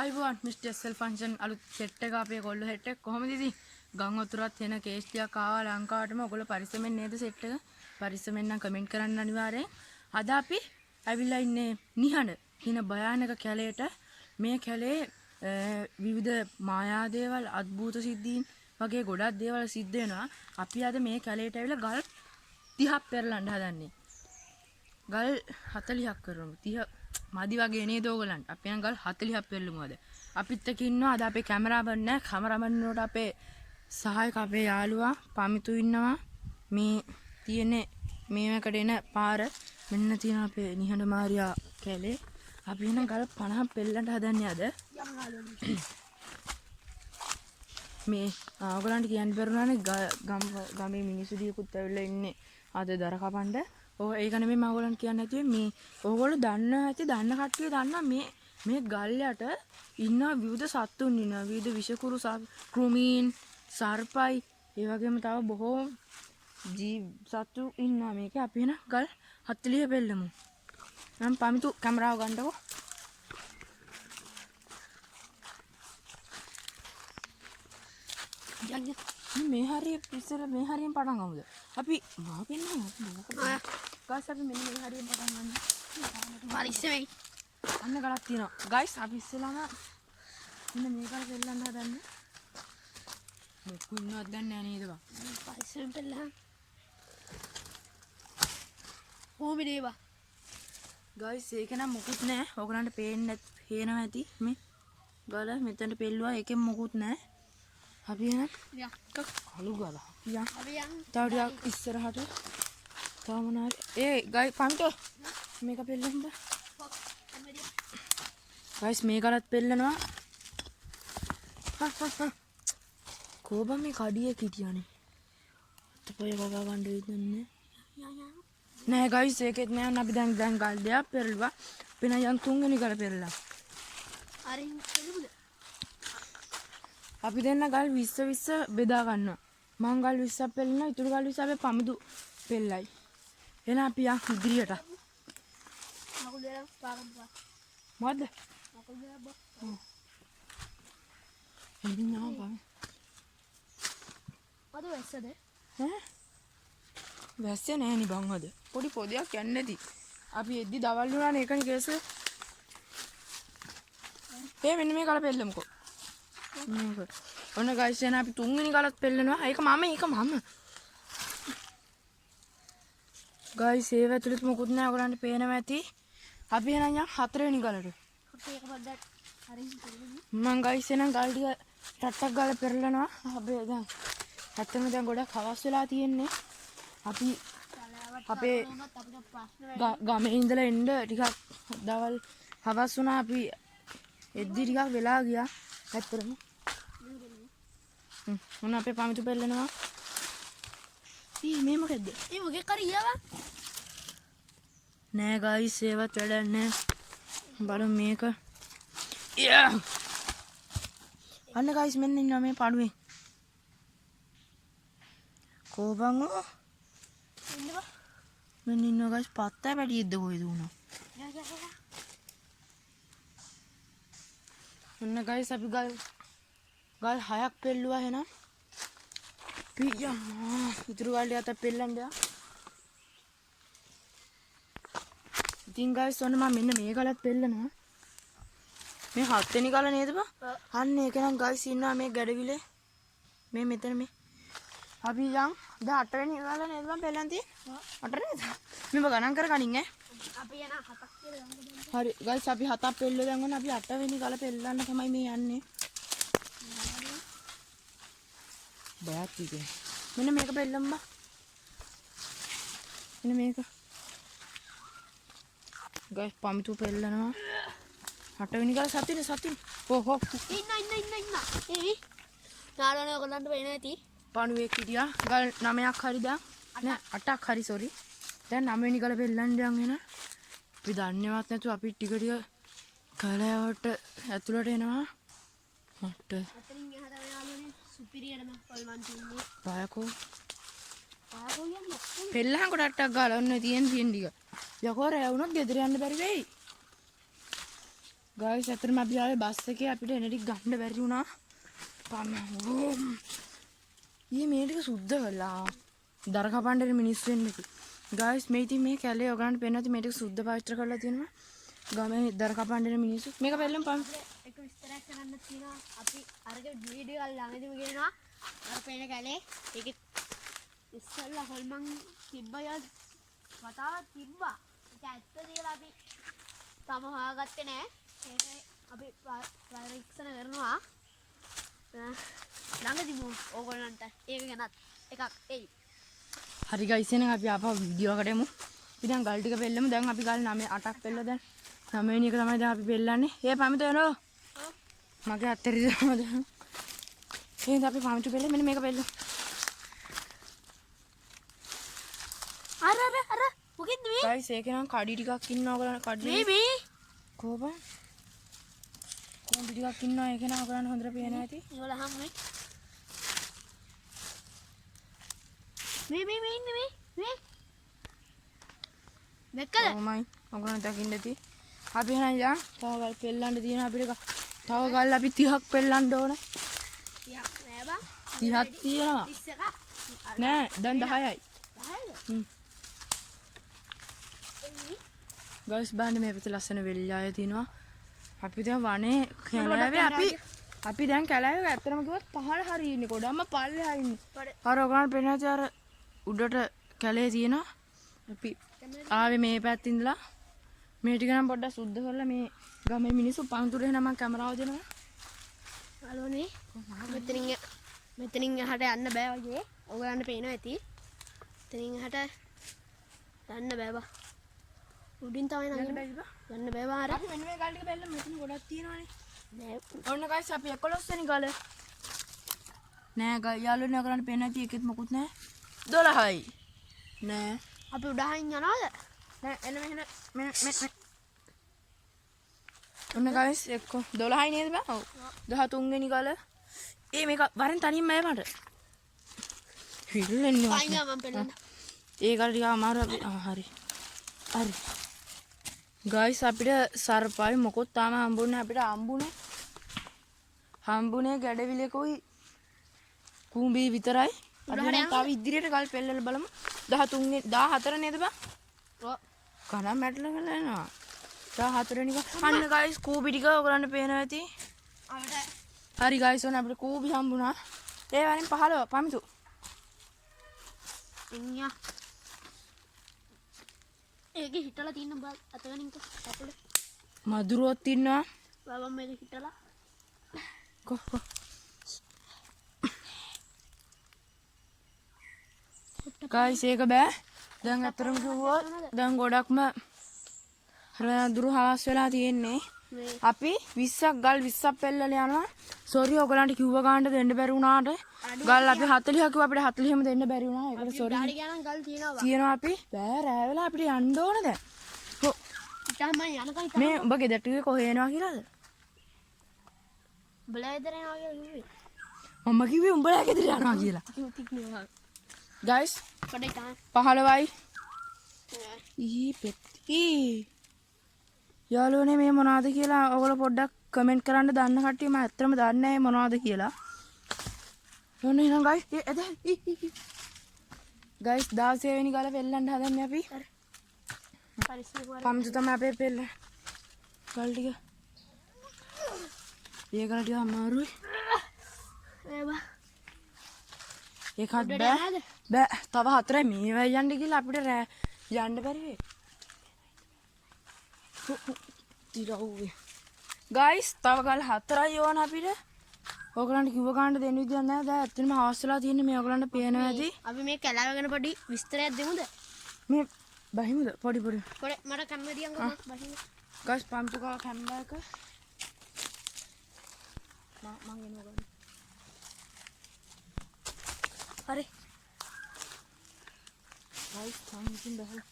අයිබෝන් මිස්ටර් සෙල් ෆන්ක්ෂන් අලුත් සෙට් එක අපේ කොල්ල සෙට් එක කොහමද ඉතින් ගම් වතුරත් එන කේස් ටිකක් ආවා ලංකාවටම ඔයගොල්ලෝ පරිස්සමෙන් නේද සෙට් එක පරිස්සමෙන් නම් කමෙන්ට් කරන්න අනිවාර්යෙන් අද අපි ඇවිල්ලා ඉන්නේ නිහඬ කියන භයානක කැලේට මේ කැලේ විවිධ මායා දේවල් අద్භූත සිද්ධීන් වගේ ගොඩක් දේවල් සිද්ධ වෙනවා අපි අද මේ කැලේට ඇවිල්ලා ගල් 30ක් පෙරලන්න හදන්නේ ගල් 40ක් කරමු 30 මදි වගේ නේද ඕගලන්ට අපි නම් ගල් 40ක් පෙරලමු අද අපිත් එක්ක ඉන්නවා අද අපේ කැමරාමන් නැහැ කැමරාමන් වලට අපේ සහායක අපේ යාළුවා පමිතු ඉන්නවා මේ තියෙන්නේ මේකට එන පාර මෙන්න තියෙන අපේ නිහඬ මාරියා කැලේ අපි එන ගල් 50ක් පෙරලන්න හදන්නේ අද මේ ඕගලන්ට කියන්න බැරුණානේ ගමේ මිනිස්සු දියකුත් ඇවිල්ලා ඉන්නේ අද දර කපන්න ඔය ඒක නෙමෙයි මම ඔයගලන්ට කියන්න ඇතුවේ මේ ඕගොල්ලෝ දන්න ඇති දන්න කට්ටිය දන්නා මේ ගල් යට ඉන්න විවිධ සත්තුන් ඉන්නවා විවිධ විෂකුරු කෘමීන් සර්පයි ඒ වගේම තව බොහෝ සත්තු ඉන්නවා මේකේ අපි එන ගල් 40 පෙල්ලමු මම පමිතු කැමරාව ගන්නකො මේ හරිය ඉස්සර මේ හරියෙන් පටන් ගමුද අපි මාපෙන්නේ ගයිස් අපි මෙන්න මේ හරියෙන් පටන් ගන්න හරි ඉස්සෙයි අන්න ගලක් තියෙනවා ගයිස් අපි ඉස්සෙල්ලාම මෙන්න මේ ගල පෙල්ලන්න හදන්නේ මොකු ඉන්නවද දැන් නෑ නේද බං පරිස්සම් පෙල්ලන්න හොමිනේවා ගයිස් ඒක නම් මොකුත් නෑ ඔයගලන්ට පේනවා ඇති මේ ගල මෙතනට පෙල්ලුවා ඒකෙන් මොකුත් නෑ අපි යන කලු ගල අපි යන් තව ටිකක් ඉස්සරහට තව මොනාරි ඒ ගයි පන්තෝ මේක පෙල්ලන්න ගයිස් මේ ගලත් පෙල්ලනවා කොබ මේ කඩිය කිටියනේ අතපය ගගා ගන්න දෙන්නේ නෑ ගයිස් ඒකෙත් නෑ අපි දැන් ගල් දෙයක් පෙරළුවා වෙන යන් තුන්වෙනි ගල පෙරලා හරි පෙරළුද අපි දෙන්න ගල් 20 බෙදා ගන්නවා මං ගල් 20ක් පෙල්ලනවා ඊටු ගල් 20 අපේ පමිදු පෙල්ලයි එන අපි යන් ඉදිරියට මකුල් දෙලා පාගන්නවා මොකද්ද මකුල් දෙලා බා එදින් නා බා අද වැස්සද ඈ වැස්සේ නෑ නේ බං අද පොඩි පොදයක් යන්නේ නැති අපි එද්දි දවල් වුණානේ ඒකනේ කේස මෙන්න මේ කල පෙල්ලමුකෝ ඔන්න ගයිස් එන අපි තුන්වෙනි ගලත් පෙල්ලනවා ඒක මම ගයිස් ඒව ඇතුළේ මොකුත් නෑ ඔයගලන්ට පේනවා ඇති අපි එන යන් හතරවෙනි ගලට ඒක පොඩ්ඩක් හරි මම ගයිස් එන ගල් ටික ටට්ටක් ගාලා පෙරලනවා අපි දැන් ඇත්තම දැන් ගොඩක් හවස් වෙලා තියෙන්නේ අපි අපේ ගමේ ඉඳලා එන්න ටිකක් දවල් හවස් වුණා අපි එද්දි ටිකක් වෙලා ගියා ඇත්තටම මොන අපේ පමිතු පෙල්ලනවා මේ මොකද්ද මොකේ කරියවා නෑ ගයිස් ඒවත් වැඩක් නෑ බලමු මේක අන්න ගයිස් මෙන්න ඉන්නවා මේ පාඩුවේ කොබංගෝ මෙන්න ඉන්නවා ගයිස් පත්තා පැටියෙක්ද කොයිද උනා ඔන්න ගයිස් අපි ගල් 6ක් පෙල්ලුවා එහෙනම් පියා ඉතුරු ගල් ටික පෙල්ලන්න යා ඉතින් ගයිස් ඔන්න මම මෙන්න මේ ගලත් පෙල්ලනවා මේ 7 වෙනි ගල නේද බා අන්න ඒක නම් ගයිස් ඉන්නවා මේ ගැඩවිලේ මේ මෙතන මේ අපි යන් දැන් 8 වෙනි ගල නේද මම පෙල්ලන් තියෙන්නේ 8 නේද මේව ගණන් කර ගනින් ඈ අපි යන 7ක් කියලා හරි ගයිස් අපි 7ක් පෙල්ලුවා දැන් ඔන්න අපි 8 වෙනි ගල පෙල්ලන්න තමයි මේ යන්නේ බයක් ඉතින් මෙන්න මේක පෙල්ලම් බා මෙන්න මේක ගයිස් පමිතු පෙල්ලනවා 8 වෙනි ගල සතිනේ හෝ ඉන්න ඒ නාරනේ ඔයගලන්ට වෙන්නේ නැති පණුවේ කිඩියා ගල් 9ක් හරි දැන් නෑ 8ක් හරි සෝරි දැන් 9 වෙනි ගල පෙල්ලන්න යන් එන අපි දන්නේවත් නැතුව අපි ටික ටික කලයට ඇතුළට එනවා මට අතරින් එහාට යාළුවනේ සුපිරියරම පල්වන් තින්නේ බයකෝ යන්නේ පෙල්ලහන් කොටටක් ගාලා ඔන්න තියෙන ටික යකෝ රැ වුණොත් ගෙදර යන්න බැරි වෙයි ගයිස් ඇත්තටම අපි ආවේ බස් එකේ අපිට එන ටික ගන්න බැරි වුණා. ඊයේ මේ ටික සුද්ධ කළා. දර කපන්නේ මිනිස්සු වෙන්නේ. ගයිස් මේ ඉතින් මේ කැලේ ඔයගලන්ට පේන්න ඇති මේ ටික සුද්ධ පවිත්‍ර කරලා තියෙනවා. ගමේ දර කපන්නේ මිනිස්සු. මේක බැලුම් පන්. එක විස්තරයක් කරන්න තියෙනවා. අපි අරක වීඩියෝ එක ළඟදිම ගෙනවා. අර පේන කැලේ ඒකේ ඉස්සල්ලා හොල්මන් තිබ්බා කතාවක් තිබ්බා. ඒක ඇත්ත කියලා අපි තම හොයාගත්තේ නෑ. ඒක අපි පරීක්ෂණ කරනවා. ළඟදිම ඕගොල්ලන්ට ඒක ගැනත් එකක් එයි. හරි ගයිස් එහෙනම් අපි ආපහු වීඩියෝ එකට එමු. ඉතින් ගල් ටික පෙල්ලමු. දැන් අපි ගල් 9 8ක් පෙල්ල දැන්. 9 වෙනි එක තමයි දැන් අපි පෙල්ලන්නේ. පමිත එනෝ. මගේ අත්තරි දාමද. එහෙනම් අපි පමිතු පෙල්ල මෙන්න මේක පෙල්ලමු. අර මොකෙන්ද මේ? ගයිස් ඒකේ නම් කඩි ටිකක් ඉන්නවා ඔයගොල්ලන් කඩි. මේ කොහොමද? කොම්බි ටිකක් ඉන්නවා ඒක නම් ඔයගොල්ලන් හොඳට පේනවා ඇති. ඒවල හැම මේ ඉන්නේ මේ දැක්කද? කොහොමයි ඔයගොල්ලන් දකින්න ඇති. අපි එහෙනම් යා තව ගල් පෙල්ලන්න තියෙනවා අපිට. තව ගල් අපි 30ක් පෙල්ලන්න ඕන. 30ක් නෑ බං. 30ක් තියෙනවා. 31ක්. නෑ දැන් 10යි. 10ද? ගයිස් බලන්න මේ පැත්තේ ලස්සන වෙල්ලාය තියෙනවා. අපි දැන් වනේ කැලෑවේ අපි දැන් කැලෑවේ ඇත්තටම කිව්වොත් පහළ හරි ඉන්නේ. කොඩම්ම පල්ලෙහා ඉන්නේ. අර ඔයගොල්ලන් පේනවා අර උඩට කැලේ තියෙනවා. අපි ආවේ මේ පැත්තේ ඉඳලා මේ ටික නම් පොඩ්ඩක් සුද්ධ කරලා මේ ගමේ මිනිස්සු පන්තුරේ නම් මම කැමරාව දෙනවා. හලෝනේ මෙතනින් එහාට යන්න බෑ වගේ. ඔයගොල්ලන්ට පේනවා ඇති. මෙතනින් එහාට යන්න බෑ බා. උඩින් තමයි නගින්න බෑ. යන්න බෑ බා අර. අපි මෙන්න මේ ගල් ටික බැලුවා මෙතන ගොඩක් තියෙනවානේ. නෑ. ඔන්න ගයිස් අපි 11 වෙනි ගල. නෑ යාළුවනේ ඔයගොල්ලන්ට පේන්නේ නැති එකෙත් මොකුත් නෑ. 12යි. නෑ. අපි උඩහින් යනවාද? නෑ එන්න මෙන්න ඔන්න ගයිස් එක්ක 12යි නේද බං? ඔව්. 13 වෙනි ගල. මේක වරෙන් තනියම මම මට. හිල්ලන්නේ නැහැ. අයියා මම පෙන්නන්න. ඒ ගල ටික අමාරු අපි හරි. හරි. ගයිස් අපිට සර්පයි මොකොත් තාම හම්බුනේ අපිට හම්බුනේ ගැඩවිලේකුයි කුඹී විතරයි. අපි දැන් තව ඉදිරියට ගල් පෙල්ලලා බලමු. 13 14 නේද බං? ඔව්. කන මැටලා ගල එනවා. 14 වෙනි එක. අන්න ගයිස් කූබි ටික ඔයගලන්ට පේනවා ඇති. අපිට හරි ගයිස් ඔන්න අපිට කූබි හම්බුණා. ඒ වලින් 15 පමිතු. ඉන්නියා. ඒකේ හිටලා තියෙන බල් අතගනින්ක ඇතුලේ. මදුරුවත් ඉන්නවා. බබා මේක හිටලා. කො. ගයිස් ඒක බෑ. දැන් අතරම කිව්වොත් දැන් ගොඩක්ම රදුරු හවස් වෙලා තියෙන්නේ. අපි 20ක් ගල් 20ක් පෙල්ලලා යනවා. සෝරි ඔයගලන්ට කිව්ව ගානට දෙන්න බැරි වුණාට. ගල් අපි 40ක් කිව්වා අපිට 40ෙම දෙන්න බැරි වුණා. ඒකට සෝරි. ඩාඩි ගානන් ගල් තියෙනවා. තියෙනවා අපි. බෑ රෑ වෙලා අපිට යන්න ඕන දැන්. කො ඉතින් මම යනකම් මේ උඹ ගෙදරට ගියේ කොහේ යනවා කියලාද? බ්ලේදර් යනවා කියලා කිව්වේ. මම කිව්වේ උඹලා ගෙදර යනවා කියලා. කිව්වා. ගයිස් පොඩේ තාම 15යි. පෙත්ති. යාළුවනේ මේ මොනවද කියලා ඔයගොල්ලෝ පොඩ්ඩක් කමෙන්ට් කරන්න දන්න කට්ටිය මම ඇත්තටම දන්නේ නැහැ මොනවද කියලා. ඔන්න එහෙනම් ගයිස් ගයිස් 16 වෙනි ගල පෙල්ලන්න හදන්නේ අපි. පම්තු තමයි අපේ පෙල්ල. ගල් ටික. ඒ ගල ටික අමාරුයි. ඒකත් බෑ. තව 4යි මේවයි යන්න කියලා අපිට යන්න බැරි වෙයි. තිරවුවේ. ගයිස් තව ගල් 4යි ඕන අපිට. ඔයගලන්ට කිව්ව ගානට දෙන්න විදියක් නැහැ. දැන් ඇත්තටම හවස් වෙලා තියෙන්නේ මේ ඔයගලන්ට පේනවා ඇති. අපි මේ කැලාව ගැන පොඩි විස්තරයක් දෙමුද? මේ බහිමුද පොඩි. මට කැමරියන් ගම බහිමු. ගයිස් පම්තු ගාව කැමරා එක. මං එනවා ගන්න. හරි. ගයිස් සම්පූර්ණ බහලා.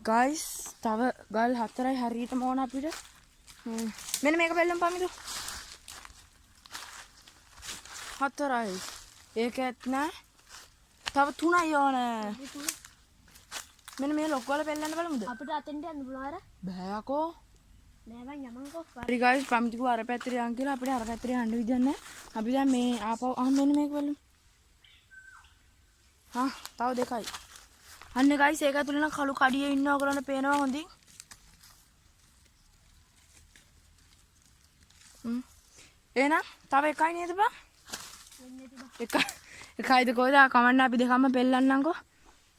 ගයිස් තව ගල් 4යි හරියටම ඕන අපිට. මෙන්න මේක බැලුම් පමිතු. 4යි. ඒකත් නෑ. තව 3යි ඕන. මෙන්න මේ ලොකු වල පෙන්නන්න බලමුද? අපිට අතෙන්ට යන්න පුළුවන් අර. බෑ යකෝ. නෑ බං යමන්කෝ. හරි guys පම්තිකු අර පැත්තට යන් කියලා අපිට අර පැත්තට යන්න විදියක් නැහැ. අපි දැන් මේ ආපහු මෙන්න මේක බලමු. තව දෙකයි. අන්න guys ඒක ඇතුළේ නම් කළු කඩියේ ඉන්නවා ඔයගොල්ලන්ට පේනවා හොඳින්. එහෙනම් තව එකයි නේද බං? එකයිද කොහෙද කමන්න අපි දෙකම පෙල්ලන්නම්කෝ.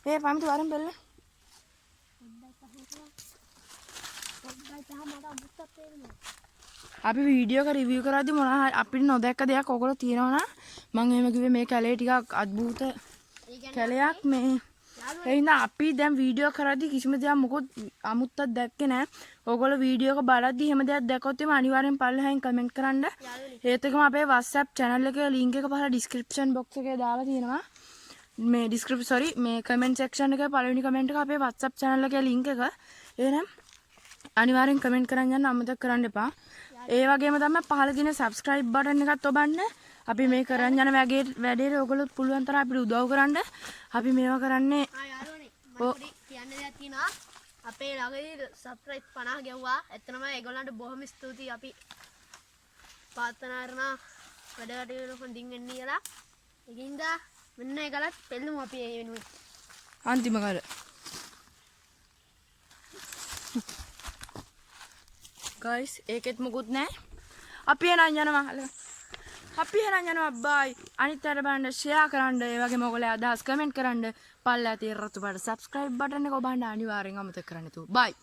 පම්ති වරන් පෙල්ල. අපි වීඩියෝ එක රිවිව් කරද්දි මොනවා හරි අපිට නොදැක්ක දෙයක් ඔයගොල්ලෝ තියනවා නම් මම එහෙම කිව්වේ මේ කැලේ ටිකක් අద్භූත කැලයක් මේ එහෙනම් අපි දැන් වීඩියෝ කරද්දි කිසිම දෙයක් මොකොත් අමුත්තක් දැක්කේ නැහැ. ඔයගොල්ලෝ වීඩියෝ එක බලද්දි එහෙම දෙයක් දැක්කොත් එම අනිවාර්යෙන් පල්ලෙහායින් කමෙන්ට් කරන්න. ඒත් එකම අපේ WhatsApp channel එකේ link එක පහළ description box එකේ දාලා තියෙනවා. මේ කමෙන්ට් සෙක්ෂන් එකේ පළවෙනි කමෙන්ට් එක අපේ WhatsApp channel එකේ link එක. එහෙනම් අනිවාර්යෙන් කමෙන්ට් කරන් යන්න අමතක කරන්න එපා. ඒ වගේම තමයි පහළ තියෙන subscribe button එකත් ඔබන්න. අපි මේ කරන් යන වැඩේට ඔයගොල්ලෝ පුළුවන් තරම් අපිට උදව් කරන්න. අපි මේවා කරන්නේ යාළුවනේ මම පොඩි කියන්න දෙයක් තියෙනවා. අපේ ළඟදී subscribe 50 ගෙව්වා. එතනම ඒගොල්ලන්ට බොහොම ස්තුතියි. අපි ප්‍රාර්ථනා කරනවා වැඩ කටයුතු හොඳින් වෙන්න කියලා. ඒකින්ද මෙන්න ඒකලත් පෙල්ලමු අපි ඒ වෙනුවෙන්. අන්තිම කාලේ guys ඒකෙත් මුකුත් නැහැ. අපි එනන් යනවා. අපි එනන් යනවා බයි. අනිත් අයට බලන්න ෂෙයා කරන්න. ඒ වගේම ඔයගොල්ලෝ අදහස් කමෙන්ට් කරන්න. පල්ලා තියෙන රතු පාට subscribe button එක ඔබන්න අනිවාර්යෙන් අමතක කරන්න තු. බයි.